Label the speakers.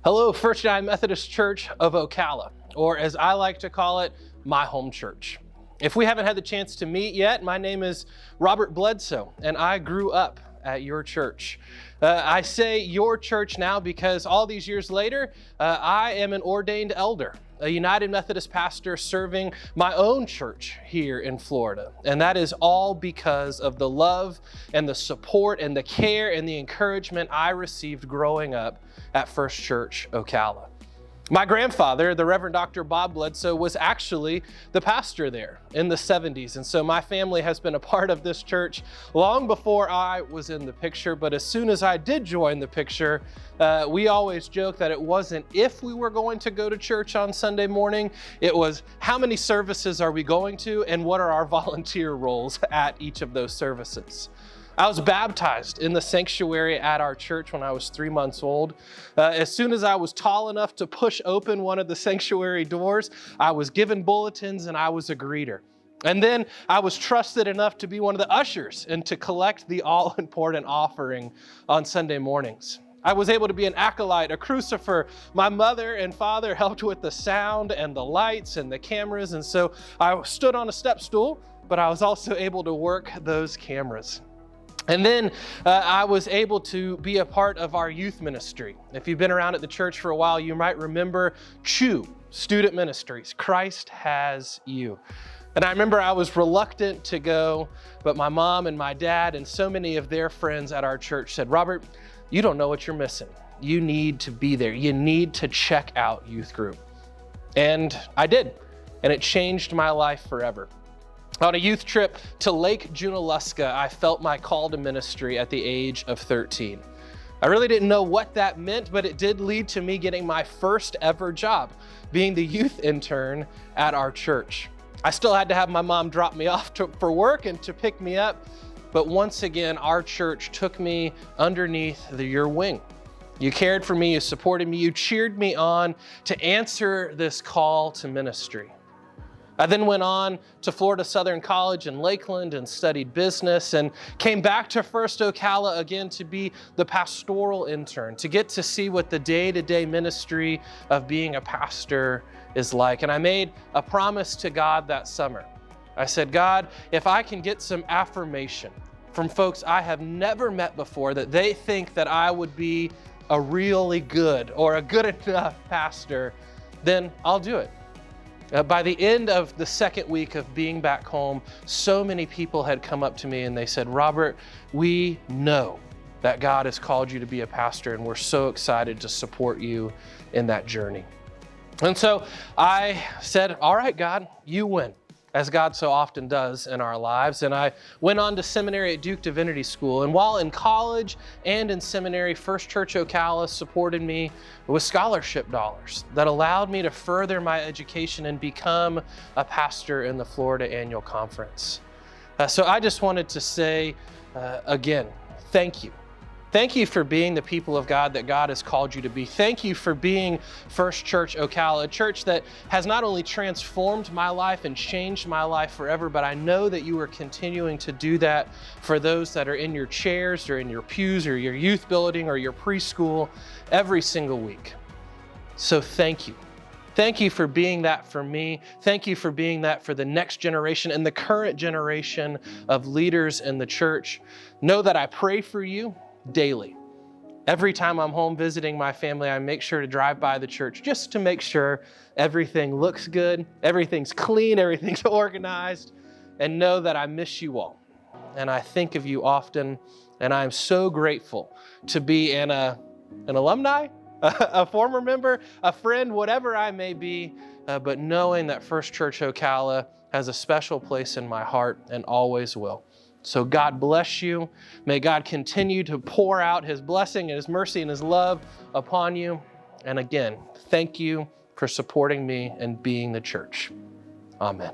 Speaker 1: Hello, First United Methodist Church of Ocala, or as I like to call it, my home church. If we haven't had the chance to meet yet, my name is Robert Bledsoe, and I grew up at your church. I say your church now because all these years later, I am an ordained elder, a United Methodist pastor serving my own church here in Florida. And that is all because of the love and the support and the care and the encouragement I received growing up at First Church Ocala. My grandfather, the Reverend Dr. Bob Bledsoe, was actually the pastor there in the 70s. And so my family has been a part of this church long before I was in the picture. But as soon as I did join the picture, we always joke that it wasn't if we were going to go to church on Sunday morning, it was how many services are we going to and what are our volunteer roles at each of those services. I was baptized in the sanctuary at our church when I was 3 months old. As soon as I was tall enough to push open one of the sanctuary doors, I was given bulletins and I was a greeter. And then I was trusted enough to be one of the ushers and to collect the all-important offering on Sunday mornings. I was able to be an acolyte, a crucifer. My mother and father helped with the sound and the lights and the cameras. And so I stood on a step stool, but I was also able to work those cameras. And then I was able to be a part of our youth ministry. If you've been around at the church for a while, you might remember CHU, Student Ministries, Christ Has You. And I remember I was reluctant to go, but my mom and my dad and so many of their friends at our church said, Robert, you don't know what you're missing. You need to be there. You need to check out youth group. And I did, and it changed my life forever. On a youth trip to Lake Junaluska, I felt my call to ministry at the age of 13. I really didn't know what that meant, but it did lead to me getting my first ever job, being the youth intern at our church. I still had to have my mom drop me off for work and to pick me up, but once again, our church took me underneath your wing. You cared for me, you supported me, you cheered me on to answer this call to ministry. I then went on to Florida Southern College in Lakeland and studied business and came back to First Ocala again to be the pastoral intern, to get to see what the day-to-day ministry of being a pastor is like. And I made a promise to God that summer. I said, God, if I can get some affirmation from folks I have never met before that they think that I would be a really good or a good enough pastor, then I'll do it. By the end of the second week of being back home, so many people had come up to me and they said, Robert, we know that God has called you to be a pastor and we're so excited to support you in that journey. And so I said, all right, God, you win, as God so often does in our lives. And I went on to seminary at Duke Divinity School. And while in college and in seminary, First Church Ocala supported me with scholarship dollars that allowed me to further my education and become a pastor in the Florida Annual Conference. So I just wanted to say again, thank you. Thank you for being the people of God that God has called you to be. Thank you for being First Church Ocala, a church that has not only transformed my life and changed my life forever, but I know that you are continuing to do that for those that are in your chairs or in your pews or your youth building or your preschool every single week. So thank you. Thank you for being that for me. Thank you for being that for the next generation and the current generation of leaders in the church. Know that I pray for you daily. Every time I'm home visiting my family, I make sure to drive by the church just to make sure everything looks good, everything's clean, everything's organized, and know that I miss you all. And I think of you often, and I'm so grateful to be an alumni, a former member, a friend, whatever I may be, but knowing that First Church Ocala has a special place in my heart and always will. So God bless you. May God continue to pour out His blessing and His mercy and His love upon you. And again, thank you for supporting me and being the church. Amen.